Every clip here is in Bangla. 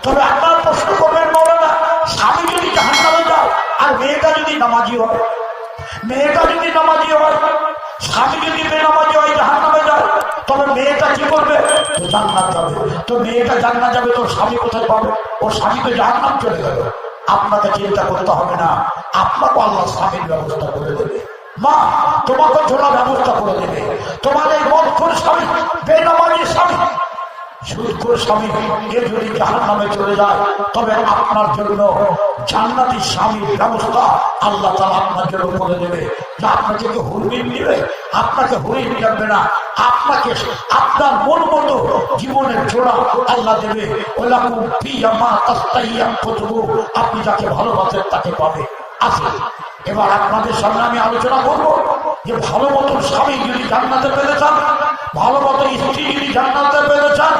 তবে আপনার প্রশ্ন করবেন মৌলানা, স্বামী যদি জাহান্নামে যায় আর মেয়েটা যদি নামাজি হয়, মেয়েটা যদি নামাজি হয়, স্বামী যদি বেনামাজি হয় জাহান্নামে যায়, তবে মেয়েটা কি করবে? তো জান্নাত যাবে। তো মেয়েটা জান্নাত যাবে, তো স্বামী কোথায় পাবে? ওর স্বামী তো জাহান্নাম চলে গেল। আপনাকে চিন্তা করতে হবে না, আপনাকে আল্লাহ স্বামীর ব্যবস্থা করে দেবে। মা তোমাকে ঝোলা ব্যবস্থা করে দেবে। তোমার এই মদখোর স্বামী, বেনামাজি স্বামী, সুদখোর স্বামী এ যদি জাহান্নামে চলে যায়, তবে আপনার জন্য জান্নাতি স্বামীর ব্যবস্থা আল্লাহ তাআলা আপনার জন্য করে দেবে। যা আপনাকে হুরমিন দিবে, আপনাকে হুরিন জানবে না, আপনাকে আপনার মন মতো জীবনের জোড়া আল্লাহ দেবে। আপনি যাকে ভালোবাসেন তাকে পাবে। আছে এবার আপনাদের সামনে আমি আলোচনা করব যে ভালো মতো স্বামী যদি জান্নাতে পেতে চান, ভালো মতো স্ত্রী যদি জান্নাতে পেতে চান,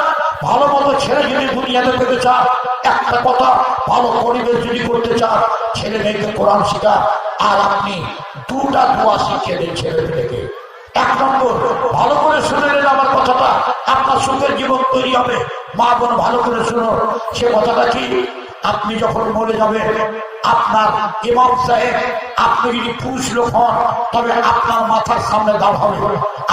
ভালো মতো ছেলে যদি দুনিয়াতে পেতে চান, একটা কথা, ভালো পরিবেশ যদি করতে চান, ছেলে মেয়েকে কোরআন শিখা, আর আপনি দুটা দোয়া শিখিয়ে দেন ছেলে মেয়েকে। এক নম্বর, ভালো করে শুনে নেন আমার কথাটা, আপনার সুখের জীবন তৈরি হবে। মা বোন ভালো করে শুনো, সে কথাটা কি? আপনি যখন মরে যাবেন, আপনার ইমাম সাহেব, আপনি যদি পুরুষ লোক হন তবে আপনার মাথার সামনে দাঁড় হবে।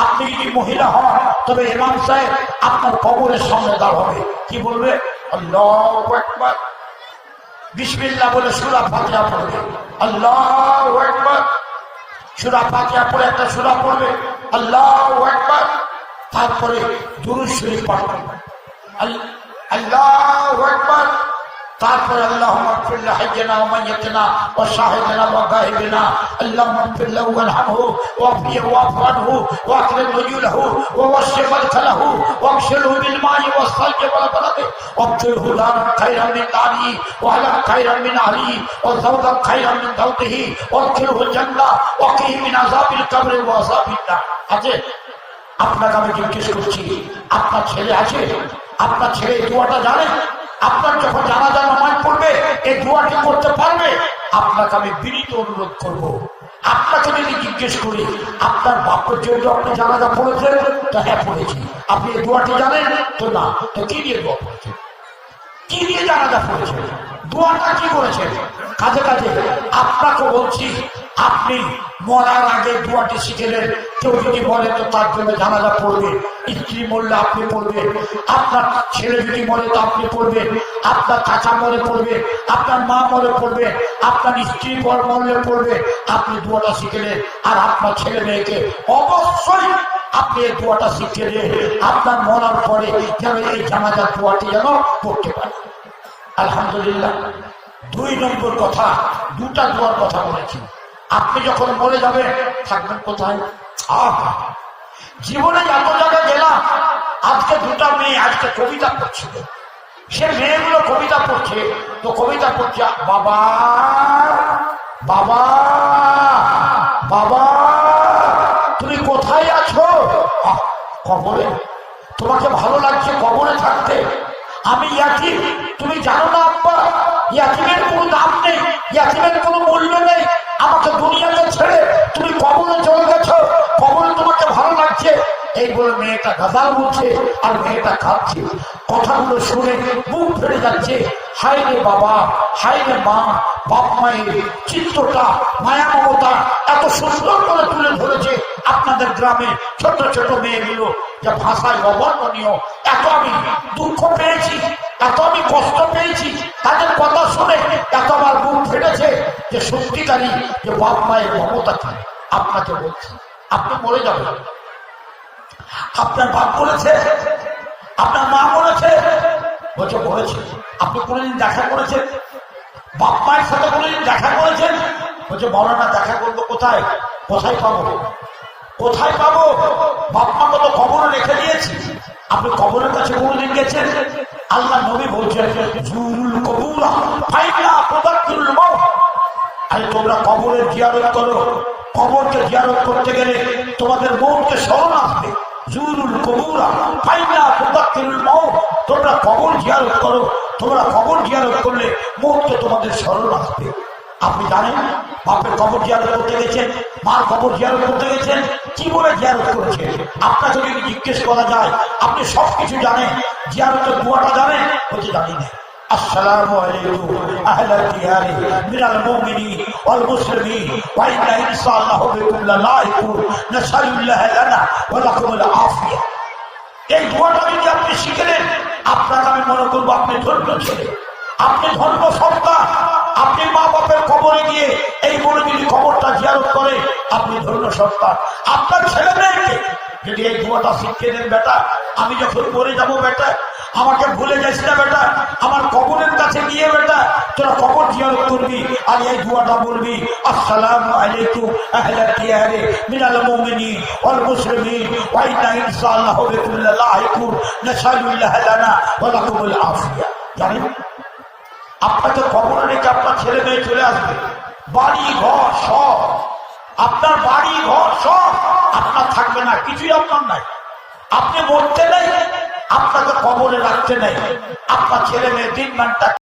আপনি যদি মহিলা হন তবে ইমাম সাহেব আপনার কবরের সামনে দাঁড় হবে। কি বলবে? আল্লাহু আকবার, বিসমিল্লাহ বলে সূরা ফাতিহা পড়বে। আল্লাহু আকবার, সূরা ফাতিহা পড়ে একটা সূরা পড়বে, আল্লাহু আকবার, তারপরে দুরূদ শরীফ পাঠ করবে, আল্লাহু আকবার, তারপরে আল্লাহুম্মা ইগফির লিহাইয়িনা ওয়া মাইয়িতিনা ওয়া শাহিদিনা ওয়া গায়িবিনা, আল্লাহুম্মা ইগফির লাহু ওয়ারহামহু ওয়াফিহি ওয়াফু আনহু ওয়া আকরিম নুজুলাহু ওয়া ওয়াসি মাদখালাহু ওয়াগসিলহু বিল মা'i ওয়াস সালজি ওয়াল বারাদি ওয়াবদিলহু দারান খায়রান মিন দারিহি ওয়া আহলান খায়রান মিন আহলিহি ওয়া যাওজান খায়রান মিন যাওজিহি ওয়াদখিলহু জান্নাহ ওয়া কিহি মিন আযাবিল কবরি ওয়া আযাবিন নার। আছে? আপনাকে আমি জিজ্ঞেস করছি, আপনার ছেলে আছে? আপনার ছেলে এই দোয়াটা জানে? আপনার যখন জানাজা নামাজ পড়বে এই দোয়াটি করতে পারবে? আপনাকে আমি বিনীত অনুরোধ করব, আপনাকে যদি জিজ্ঞেস করি আপনার বাপের জন্য আপনি জানাজা পড়েছেন, তো হ্যাঁ পড়েছি। আপনি এই দোয়াটি জানেন? তো না। তো কি দিয়ে দোয়া পড়েছেন? কি দিয়ে জানাজা পড়েছেন? দোয়াটা কি করেছেন? কাজে কাজে আপনাকে বলছি, আপনি মরার আগে দোয়াটি শিখেলেন। কেউ যদি বলে তো তার জন্য জানাজা পড়বে। স্ত্রী মরলে আপনি পড়বেন, আপনার ছেলে যদি মরে তো আপনি পড়বেন, আপনার চাচা মরে পড়বে, আপনার মা মরে পড়বে, আপনার স্ত্রী পর মরলে পড়বে। আপনি দোয়াটা শিখেলেন, আর আপনার ছেলে মেয়েকে অবশ্যই আপনি এই দোয়াটা শিখিয়ে দেন, আপনার মরার পরে যেন এই জানাজার দোয়াটি যেন পড়তে পারে। আলহামদুলিল্লাহ। দুই নম্বর কথা, দুটা দোয়ার কথা বলেছি। আপনি যখন মরে যাবেন থাকবেন কোথায়? জীবনে যত জায়গায় গেলাম, আজকে দুটা মেয়ে আজকে কবিতা পড়ছিল, সে মেয়েগুলো কবিতা পড়ছে, তো কবিতা পড়ছে, বাবা বাবা বাবা তুমি কোথায় আছো? কবরে। তোমাকে ভালো লাগছে কবরে থাকতে? আমি ইয়াতীম, তুমি জানো না আব্বা, ইয়াতীমের কোনো দাম নেই, ইয়াতীমের কোনো মূল্য নেই। আমাকে দুনিয়াতে ছেড়ে তুমি কবরে চলে গেছো, কবরে তোমাকে ভালো লাগছে। এই বলে মেয়েটা গাজাল বলছে আর মেয়েটা কাঁদছে। কথাগুলো শুনে মুখ ফেটে যাচ্ছে। হায় রে বাবা, হায় রে মা, বাপ মায়ের চিত্রটা, মায়া মমতা এত সুন্দর করে তুলে ধরেছে আপনাদের গ্রামে ছোট ছোট মেয়েগুলো, যা ভাষায় অবর্ণনীয়। এত আমি দুঃখ পেয়েছি, এত আমি কষ্ট পেয়েছি তাদের কথা শুনে, এত আমার মুখ ফেটেছে যে সত্যিকারই যে বাপ মায়ের মমতা কি। আপনাকে বলছি, আপনি মরে যাবেন, আপনার বাপ বলেছে, আপনার মা বলেছে, বলছে বলেছে। আপনি কোনোদিন দেখা করেছেন? বাপ মায়ের সাথে কোনোদিন দেখা করেছেন? বলছে বলো না, দেখা করবো কোথায়? কোথায় পাবো? কোথায় পাবো? বাপ মাকে তো কবরে রেখে দিয়েছি। আপনি কবরের কাছে কোনোদিন গেছেন? আল্লাহ নবী বলছেন, জুরুল কবুর ফাইনা তুযাক্কিরুল মাউত। আরে তোমরা কবরের জিয়ারত করো, কবরকে জিয়ারত করতে গেলে তোমাদের মৌতকে স্মরণ আসবে। জুরুল কবুর ফাইনা তুযাক্কিরুল মাউত। তোমরা কবর জিয়ারত করো, তোমরা কবর জিয়ারত করলে মৌতকে তোমাদের স্মরণ আসবে। আপনি জানেন বাপের কবর জিয়ারত করতে গেছেন, মার কবর জিয়ারত করতে গেছেন, কি বলে জিয়ারত করেছে? আপনাকে যদি জিজ্ঞেস করা যায় আপনি সবকিছু জানেন, জিয়ারতের দোয়াটা জানেন? বলতে জানি না। السلام عليكم أهل الديار من المؤمنين والمسلمين وإنا إن شاء الله بكم للاحقون نسأل الله لنا ولكم العافية এই দোয়াটা যদি আপনি শিখলেন আপনাকে আমি মনে করবো আপনি ধন্য ছেলে, আপনি ধন্য সন্তান। আপনি মা বাপের কবরে গিয়ে এই বলে যদি কবরটা জিয়ারত করে আপনি ধন্য সন্তান। আপনার ছেলে মেয়েকে যদি এই দোয়াটা শিখে দেন, বেটা আমি যখন মরে যাবো বেটা আমাকে ভুলে যাস না বেটা, আমার কবরের কাছে গিয়ে বেটা তোরা কবর জিয়ারত করবি আর এই দোয়াটা বলবি আসসালামু আলাইকুম আহলাদ দিয়ারে মিনাল মুমিনিন ওয়াল মুসলিমিন ওয়া ইন্না ইনশাআল্লাহু বিকুম লাহিকুন নাসালুল্লাহ লানা ওয়া লাকুমুল আফিয়া। জানেন আপনাকে কবরে রেখে আপনার ছেলে মেয়ে চলে আসবে, বাড়ি ঘর সব আপনার, বাড়ি ঘর সব আপনার থাকবে না, কিছুই আপনার নাই। আপনি মরতে নেই, আপনাকে কবরে রাখতে নেই, আপনার ছেলে মেয়ে দিন মান